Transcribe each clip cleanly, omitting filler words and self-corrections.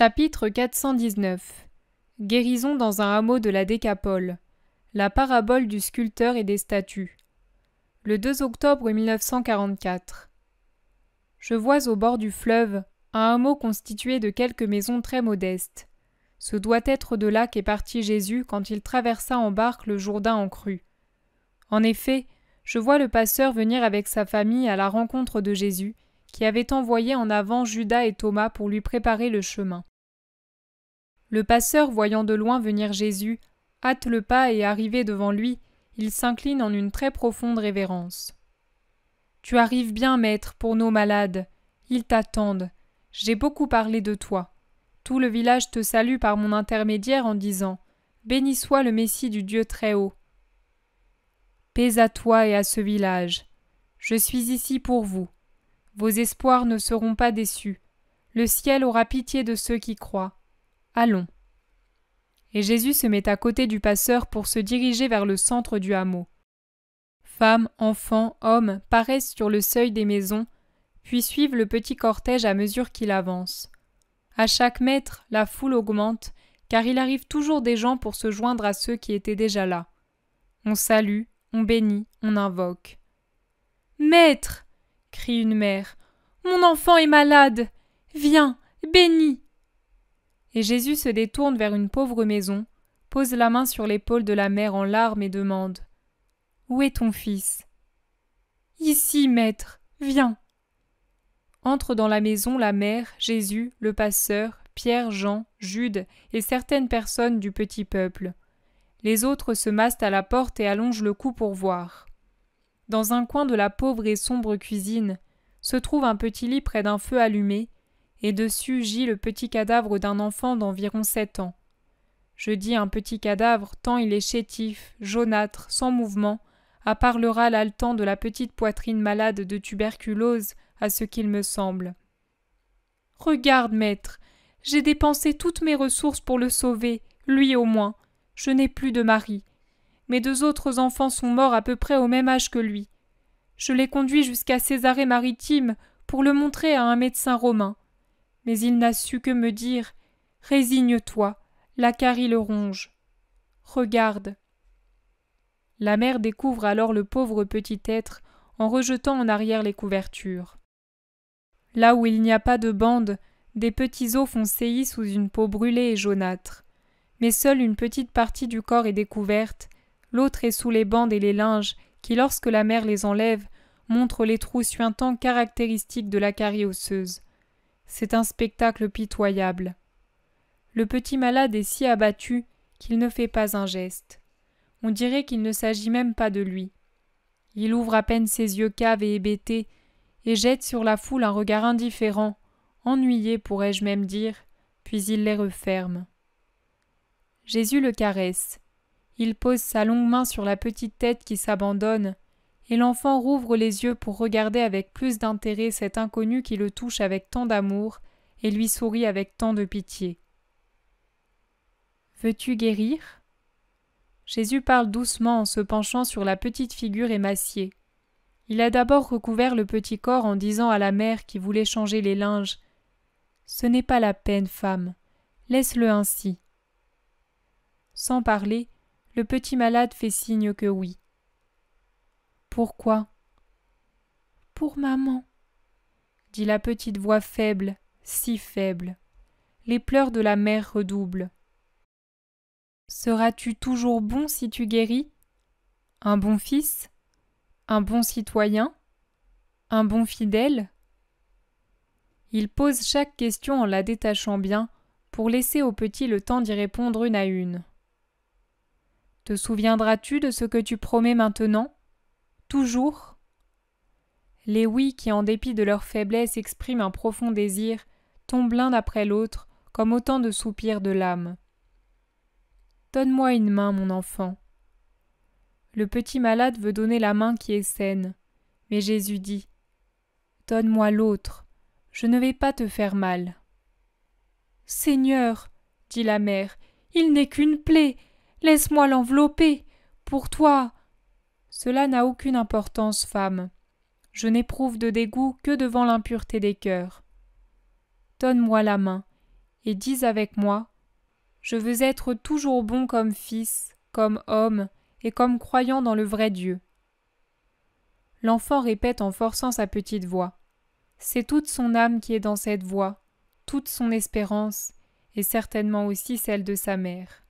Chapitre 419 Guérison dans un hameau de la Décapole. La parabole du sculpteur et des statues. Le 2 octobre 1944. Je vois au bord du fleuve un hameau constitué de quelques maisons très modestes. Ce doit être de là qu'est parti Jésus quand il traversa en barque le Jourdain en crue. En effet, je vois le passeur venir avec sa famille à la rencontre de Jésus, qui avait envoyé en avant Judas et Thomas pour lui préparer le chemin. Le passeur, voyant de loin venir Jésus, hâte le pas et arrivé devant lui, il s'incline en une très profonde révérence. « Tu arrives bien, maître, pour nos malades. Ils t'attendent. J'ai beaucoup parlé de toi. Tout le village te salue par mon intermédiaire en disant « Béni soit le Messie du Dieu Très-Haut ». Paix à toi et à ce village. Je suis ici pour vous. Vos espoirs ne seront pas déçus. Le ciel aura pitié de ceux qui croient. Allons. Et Jésus se met à côté du passeur pour se diriger vers le centre du hameau. Femmes, enfants, hommes paraissent sur le seuil des maisons, puis suivent le petit cortège à mesure qu'il avance. À chaque mètre, la foule augmente, car il arrive toujours des gens pour se joindre à ceux qui étaient déjà là. On salue, on bénit, on invoque. « Maître !» crie une mère. « Mon enfant est malade. Viens, bénis !» Et Jésus se détourne vers une pauvre maison, pose la main sur l'épaule de la mère en larmes et demande « Où est ton fils ?»« Ici, maître, viens !» Entrent dans la maison la mère, Jésus, le passeur, Pierre, Jean, Jude et certaines personnes du petit peuple. Les autres se massent à la porte et allongent le cou pour voir. Dans un coin de la pauvre et sombre cuisine se trouve un petit lit près d'un feu allumé, et dessus gît le petit cadavre d'un enfant d'environ 7 ans. Je dis un petit cadavre tant il est chétif, jaunâtre, sans mouvement, à part le râle haletant de la petite poitrine malade de tuberculose, à ce qu'il me semble. « Regarde, maître, j'ai dépensé toutes mes ressources pour le sauver, lui au moins. Je n'ai plus de mari. Mes 2 autres enfants sont morts à peu près au même âge que lui. Je l'ai conduit jusqu'à Césarée-Maritime pour le montrer à un médecin romain. Mais il n'a su que me dire « Résigne-toi, la carie le ronge. Regarde. » La mère découvre alors le pauvre petit être en rejetant en arrière les couvertures. Là où il n'y a pas de bande, des petits os font saillie sous une peau brûlée et jaunâtre. Mais seule une petite partie du corps est découverte, l'autre est sous les bandes et les linges qui, lorsque la mère les enlève, montrent les trous suintants caractéristiques de la carie osseuse. C'est un spectacle pitoyable. Le petit malade est si abattu qu'il ne fait pas un geste. On dirait qu'il ne s'agit même pas de lui. Il ouvre à peine ses yeux caves et hébétés et jette sur la foule un regard indifférent, ennuyé pourrais-je même dire, puis il les referme. Jésus le caresse. Il pose sa longue main sur la petite tête qui s'abandonne, et l'enfant rouvre les yeux pour regarder avec plus d'intérêt cet inconnu qui le touche avec tant d'amour et lui sourit avec tant de pitié. « Veux-tu guérir ?» Jésus parle doucement en se penchant sur la petite figure émaciée. Il a d'abord recouvert le petit corps en disant à la mère qui voulait changer les linges « Ce n'est pas la peine, femme, laisse-le ainsi. » Sans parler, le petit malade fait signe que oui. « Pourquoi ?»« Pour maman, » dit la petite voix faible, si faible. Les pleurs de la mère redoublent. « Seras-tu toujours bon si tu guéris ? Un bon fils ? Un bon citoyen ? Un bon fidèle ?» Il pose chaque question en la détachant bien, pour laisser au petit le temps d'y répondre une à une. « Te souviendras-tu de ce que tu promets maintenant ? Toujours ?» Les oui qui, en dépit de leur faiblesse, expriment un profond désir, tombent l'un après l'autre, comme autant de soupirs de l'âme. « Donne-moi une main, mon enfant. » Le petit malade veut donner la main qui est saine, mais Jésus dit « Donne-moi l'autre, je ne vais pas te faire mal. »« Seigneur, » dit la mère, « il n'est qu'une plaie, laisse-moi l'envelopper, pour toi. » « Cela n'a aucune importance, femme. Je n'éprouve de dégoût que devant l'impureté des cœurs. Donne-moi la main, et dis avec moi: je veux être toujours bon comme fils, comme homme et comme croyant dans le vrai Dieu. L'enfant répète en forçant sa petite voix. C'est toute son âme qui est dans cette voix, toute son espérance, et certainement aussi celle de sa mère.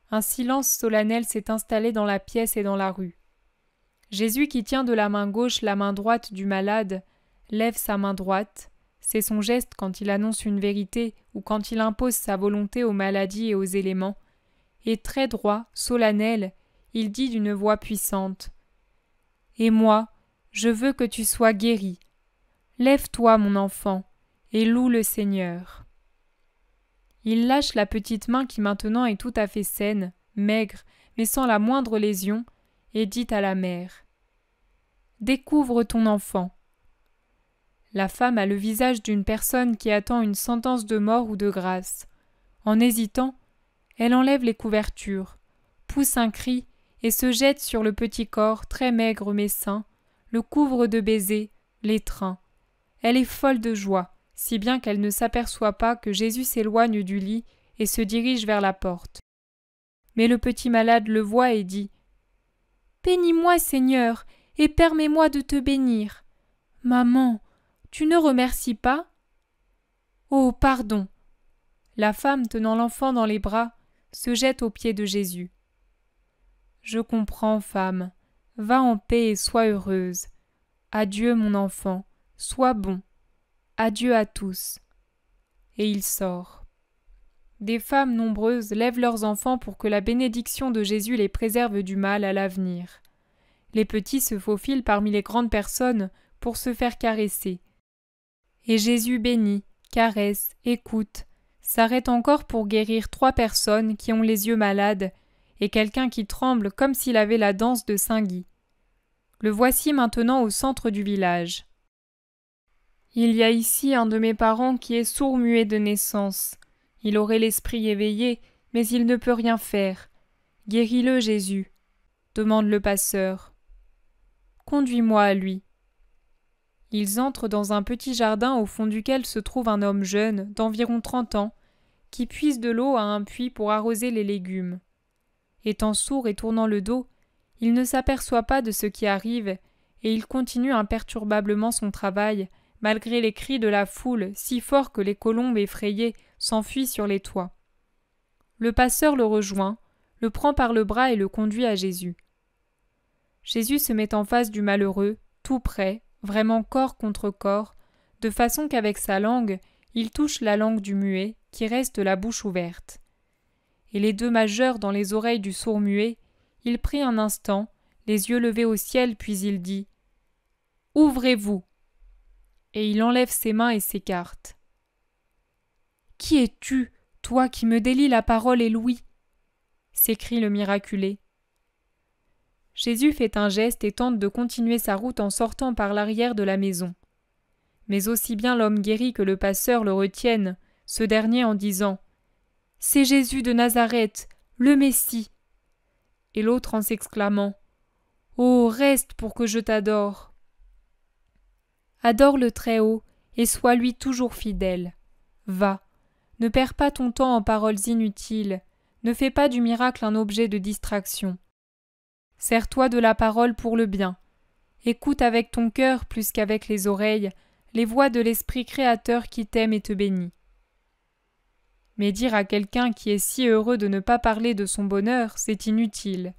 Un silence solennel s'est installé dans la pièce et dans la rue. Jésus, qui tient de la main gauche la main droite du malade, lève sa main droite. C'est son geste quand il annonce une vérité ou quand il impose sa volonté aux maladies et aux éléments. Et très droit, solennel, il dit d'une voix puissante: « Et moi, je veux que tu sois guéri. Lève-toi, mon enfant, et loue le Seigneur. » Il lâche la petite main qui maintenant est tout à fait saine, maigre, mais sans la moindre lésion, et dit à la mère: « Découvre ton enfant. » La femme a le visage d'une personne qui attend une sentence de mort ou de grâce. En hésitant, elle enlève les couvertures, pousse un cri et se jette sur le petit corps très maigre mais sain, le couvre de baisers, l'étreint. Elle est folle de joie, si bien qu'elle ne s'aperçoit pas que Jésus s'éloigne du lit et se dirige vers la porte. Mais le petit malade le voit et dit: « Bénis-moi, Seigneur, et permets-moi de te bénir. Maman, tu ne remercies pas ? » Oh, pardon. La femme, tenant l'enfant dans les bras, se jette aux pieds de Jésus. « Je comprends, femme. Va en paix et sois heureuse. Adieu, mon enfant. Sois bon. Adieu à tous. » Et il sort. Des femmes nombreuses lèvent leurs enfants pour que la bénédiction de Jésus les préserve du mal à l'avenir. Les petits se faufilent parmi les grandes personnes pour se faire caresser. Et Jésus bénit, caresse, écoute, s'arrête encore pour guérir 3 personnes qui ont les yeux malades et quelqu'un qui tremble comme s'il avait la danse de Saint-Guy. Le voici maintenant au centre du village. Il y a ici un de mes parents qui est sourd-muet de naissance. Il aurait l'esprit éveillé, mais il ne peut rien faire. Guéris-le, Jésus, demande le passeur. Conduis-moi à lui. Ils entrent dans un petit jardin au fond duquel se trouve un homme jeune, d'environ 30 ans, qui puise de l'eau à un puits pour arroser les légumes. Étant sourd et tournant le dos, il ne s'aperçoit pas de ce qui arrive et il continue imperturbablement son travail, malgré les cris de la foule si forts que les colombes effrayées s'enfuient sur les toits. Le passeur le rejoint, le prend par le bras et le conduit à Jésus. Jésus se met en face du malheureux, tout près, vraiment corps contre corps, de façon qu'avec sa langue, il touche la langue du muet, qui reste la bouche ouverte. Et les 2 majeurs dans les oreilles du sourd-muet, il prie un instant, les yeux levés au ciel, puis il dit: « Ouvrez-vous !» Et il enlève ses mains et s'écarte. « Qui es-tu, toi qui me délies la parole et l'ouïe ?» s'écrie le miraculé. Jésus fait un geste et tente de continuer sa route en sortant par l'arrière de la maison. Mais aussi bien l'homme guéri que le passeur le retiennent, ce dernier en disant: « C'est Jésus de Nazareth, le Messie !» Et l'autre en s'exclamant: « Oh, reste pour que je t'adore !» Adore le Très-Haut et sois-lui toujours fidèle. Va, ne perds pas ton temps en paroles inutiles, ne fais pas du miracle un objet de distraction. Sers-toi de la parole pour le bien. Écoute avec ton cœur plus qu'avec les oreilles les voix de l'Esprit créateur qui t'aime et te bénit. Mais dire à quelqu'un qui est si heureux de ne pas parler de son bonheur, c'est inutile.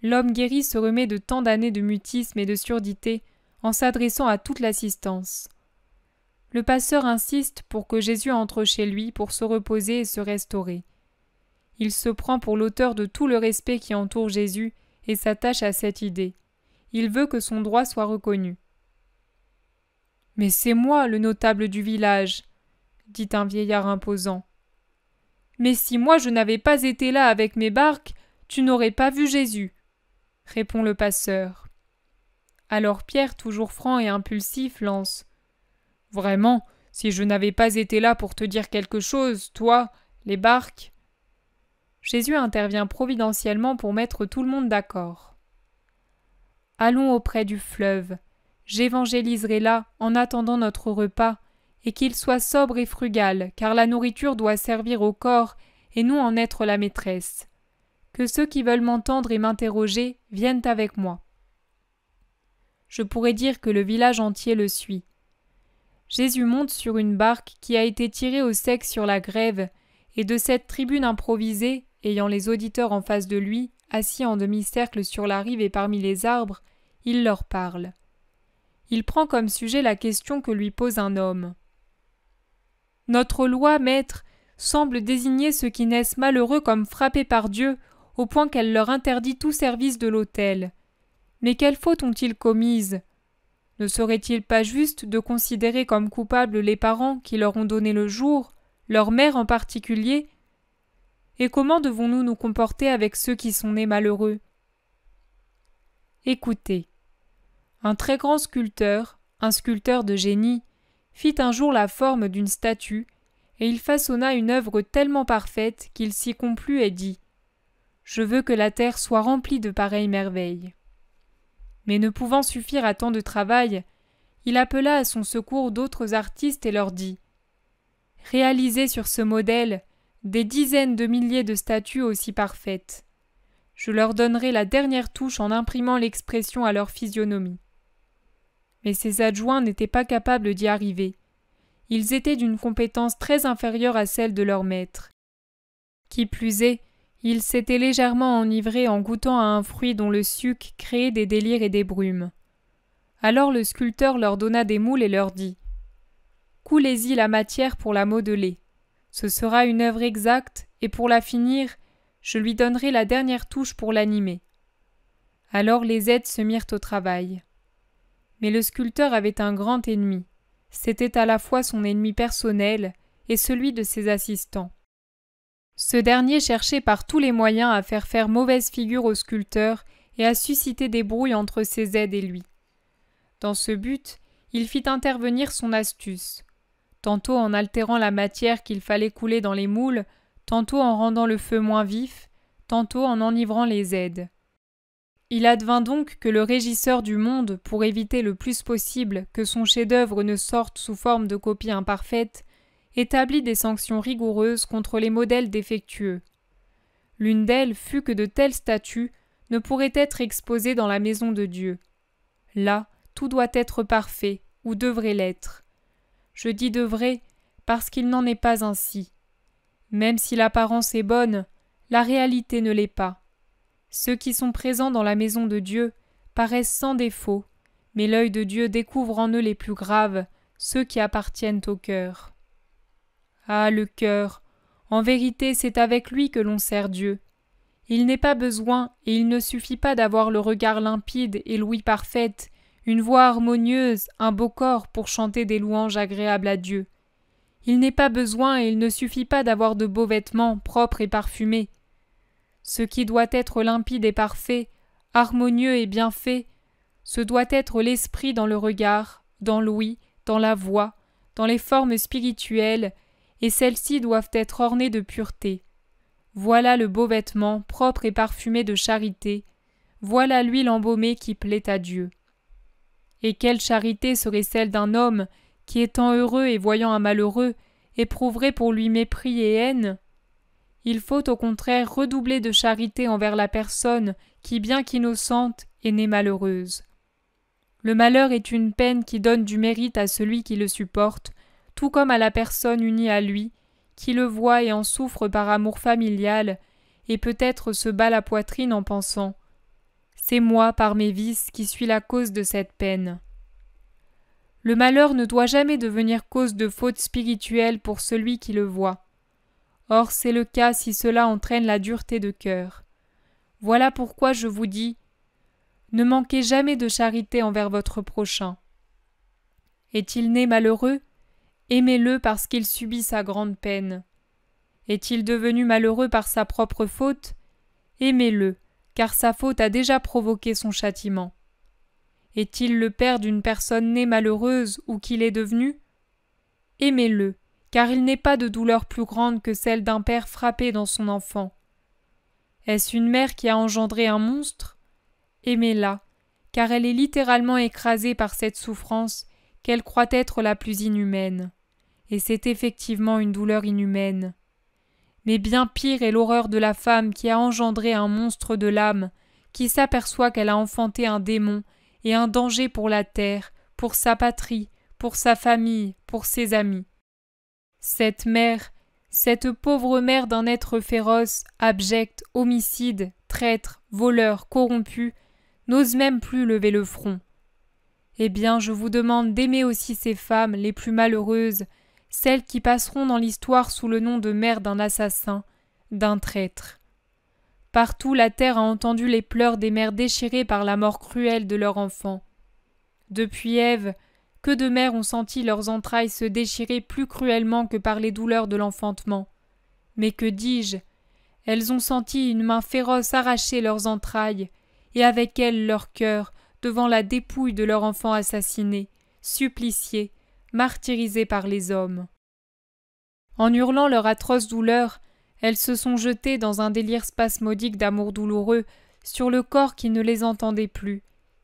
L'homme guéri se remet de tant d'années de mutisme et de surdité en s'adressant à toute l'assistance. Le passeur insiste pour que Jésus entre chez lui pour se reposer et se restaurer. Il se prend pour l'auteur de tout le respect qui entoure Jésus et s'attache à cette idée. Il veut que son droit soit reconnu. « Mais c'est moi, le notable du village, » dit un vieillard imposant. « Mais si moi je n'avais pas été là avec mes barques, tu n'aurais pas vu Jésus, » répond le passeur. Alors Pierre, toujours franc et impulsif, lance: « Vraiment, si je n'avais pas été là pour te dire quelque chose, toi, les barques… » Jésus intervient providentiellement pour mettre tout le monde d'accord. « Allons auprès du fleuve. J'évangéliserai là en attendant notre repas, et qu'il soit sobre et frugal, car la nourriture doit servir au corps et non en être la maîtresse. Que ceux qui veulent m'entendre et m'interroger viennent avec moi. » Je pourrais dire que le village entier le suit. Jésus monte sur une barque qui a été tirée au sec sur la grève, et de cette tribune improvisée, ayant les auditeurs en face de lui, assis en demi-cercle sur la rive et parmi les arbres, il leur parle. Il prend comme sujet la question que lui pose un homme. « Notre loi, maître, semble désigner ceux qui naissent malheureux comme frappés par Dieu, au point qu'elle leur interdit tout service de l'autel. Mais quelle faute ont-ils commise ? Ne serait-il pas juste de considérer comme coupables les parents qui leur ont donné le jour, leur mère en particulier ? Et comment devons-nous nous comporter avec ceux qui sont nés malheureux ? Écoutez. Un très grand sculpteur, un sculpteur de génie, fit un jour la forme d'une statue, et il façonna une œuvre tellement parfaite qu'il s'y complut et dit « Je veux que la terre soit remplie de pareilles merveilles. » Mais ne pouvant suffire à tant de travail, il appela à son secours d'autres artistes et leur dit « Réalisez sur ce modèle des dizaines de milliers de statues aussi parfaites. Je leur donnerai la dernière touche en imprimant l'expression à leur physionomie. » Mais ses adjoints n'étaient pas capables d'y arriver. Ils étaient d'une compétence très inférieure à celle de leur maître. Qui plus est, ils s'étaient légèrement enivrés en goûtant à un fruit dont le suc créait des délires et des brumes. Alors le sculpteur leur donna des moules et leur dit « Coulez-y la matière pour la modeler. Ce sera une œuvre exacte, et pour la finir, je lui donnerai la dernière touche pour l'animer. » Alors les aides se mirent au travail. Mais le sculpteur avait un grand ennemi. C'était à la fois son ennemi personnel et celui de ses assistants. Ce dernier cherchait par tous les moyens à faire mauvaise figure au sculpteur et à susciter des brouilles entre ses aides et lui. Dans ce but, il fit intervenir son astuce, tantôt en altérant la matière qu'il fallait couler dans les moules, tantôt en rendant le feu moins vif, tantôt en enivrant les aides. Il advint donc que le régisseur du monde, pour éviter le plus possible que son chef-d'œuvre ne sorte sous forme de copie imparfaite, établit des sanctions rigoureuses contre les modèles défectueux. L'une d'elles fut que de telles statues ne pourraient être exposées dans la maison de Dieu. Là, tout doit être parfait, ou devrait l'être. Je dis devrait, parce qu'il n'en est pas ainsi. Même si l'apparence est bonne, la réalité ne l'est pas. Ceux qui sont présents dans la maison de Dieu paraissent sans défaut, mais l'œil de Dieu découvre en eux les plus graves, ceux qui appartiennent au cœur. Ah, le cœur! En vérité, c'est avec lui que l'on sert Dieu. Il n'est pas besoin, et il ne suffit pas d'avoir le regard limpide et l'ouïe parfaite, une voix harmonieuse, un beau corps pour chanter des louanges agréables à Dieu. Il n'est pas besoin et il ne suffit pas d'avoir de beaux vêtements propres et parfumés. Ce qui doit être limpide et parfait, harmonieux et bien fait, ce doit être l'esprit dans le regard, dans l'ouïe, dans la voix, dans les formes spirituelles, et celles-ci doivent être ornées de pureté. Voilà le beau vêtement, propre et parfumé de charité, voilà l'huile embaumée qui plaît à Dieu. Et quelle charité serait celle d'un homme qui, étant heureux et voyant un malheureux, éprouverait pour lui mépris et haine ? Il faut au contraire redoubler de charité envers la personne qui, bien qu'innocente, est née malheureuse. Le malheur est une peine qui donne du mérite à celui qui le supporte, tout comme à la personne unie à lui, qui le voit et en souffre par amour familial, et peut-être se bat la poitrine en pensant « C'est moi, par mes vices, qui suis la cause de cette peine. » Le malheur ne doit jamais devenir cause de faute spirituelle pour celui qui le voit. Or, c'est le cas si cela entraîne la dureté de cœur. Voilà pourquoi je vous dis « Ne manquez jamais de charité envers votre prochain. » Est-il né malheureux ? Aimez-le parce qu'il subit sa grande peine. Est-il devenu malheureux par sa propre faute ? Aimez-le, car sa faute a déjà provoqué son châtiment. Est-il le père d'une personne née malheureuse ou qu'il est devenu ? Aimez-le, car il n'est pas de douleur plus grande que celle d'un père frappé dans son enfant. Est-ce une mère qui a engendré un monstre ? Aimez-la, car elle est littéralement écrasée par cette souffrance qu'elle croit être la plus inhumaine. et c'est effectivement une douleur inhumaine. Mais bien pire est l'horreur de la femme qui a engendré un monstre de l'âme, qui s'aperçoit qu'elle a enfanté un démon et un danger pour la terre, pour sa patrie, pour sa famille, pour ses amis. Cette mère, cette pauvre mère d'un être féroce, abject, homicide, traître, voleur, corrompu, n'ose même plus lever le front. Eh bien, je vous demande d'aimer aussi ces femmes les plus malheureuses, celles qui passeront dans l'histoire sous le nom de mères d'un assassin, d'un traître. Partout la terre a entendu les pleurs des mères déchirées par la mort cruelle de leurs enfants. Depuis Ève, que de mères ont senti leurs entrailles se déchirer plus cruellement que par les douleurs de l'enfantement. Mais que dis-je? Elles ont senti une main féroce arracher leurs entrailles, et avec elles leur cœur, devant la dépouille de leur enfant assassiné, supplicié, martyrisé par les hommes. En hurlant leur atroce douleur, elles se sont jetées dans un délire spasmodique d'amour douloureux sur le corps qui ne les entendait plus,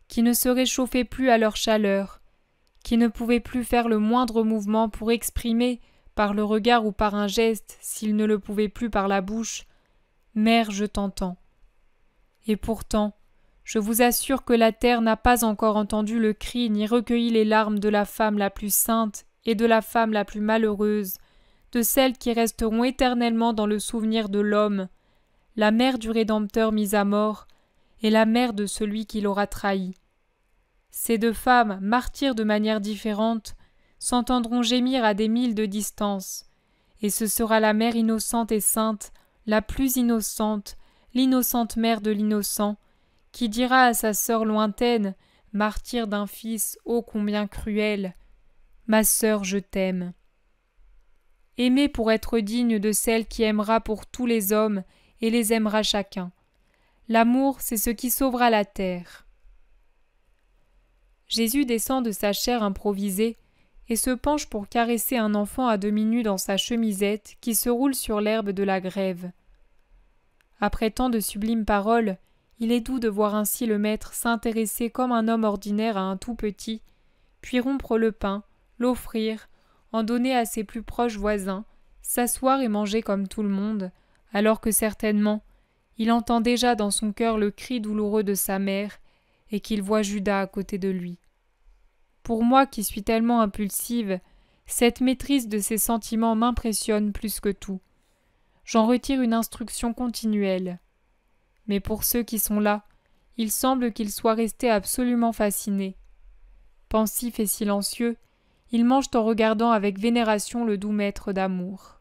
qui ne se réchauffait plus à leur chaleur, qui ne pouvait plus faire le moindre mouvement pour exprimer, par le regard ou par un geste, s'il ne le pouvait plus par la bouche, « Mère, je t'entends ». Et pourtant, je vous assure que la terre n'a pas encore entendu le cri ni recueilli les larmes de la femme la plus sainte et de la femme la plus malheureuse, de celles qui resteront éternellement dans le souvenir de l'homme, la mère du Rédempteur mise à mort et la mère de celui qui l'aura trahi. Ces deux femmes, martyrs de manière différente, s'entendront gémir à des milles de distance, et ce sera la mère innocente et sainte, la plus innocente, l'innocente mère de l'innocent, qui dira à sa sœur lointaine, martyre d'un fils ô combien cruel, « Ma sœur, je t'aime ». Aimer pour être digne de celle qui aimera pour tous les hommes et les aimera chacun. L'amour, c'est ce qui sauvera la terre. Jésus descend de sa chaire improvisée et se penche pour caresser un enfant à demi nu dans sa chemisette qui se roule sur l'herbe de la grève. Après tant de sublimes paroles, il est doux de voir ainsi le maître s'intéresser comme un homme ordinaire à un tout petit, puis rompre le pain, l'offrir, en donner à ses plus proches voisins, s'asseoir et manger comme tout le monde, alors que certainement, il entend déjà dans son cœur le cri douloureux de sa mère et qu'il voit Judas à côté de lui. Pour moi qui suis tellement impulsive, cette maîtrise de ses sentiments m'impressionne plus que tout. J'en retire une instruction continuelle. Mais pour ceux qui sont là, il semble qu'ils soient restés absolument fascinés. Pensifs et silencieux, ils mangent en regardant avec vénération le doux maître d'amour.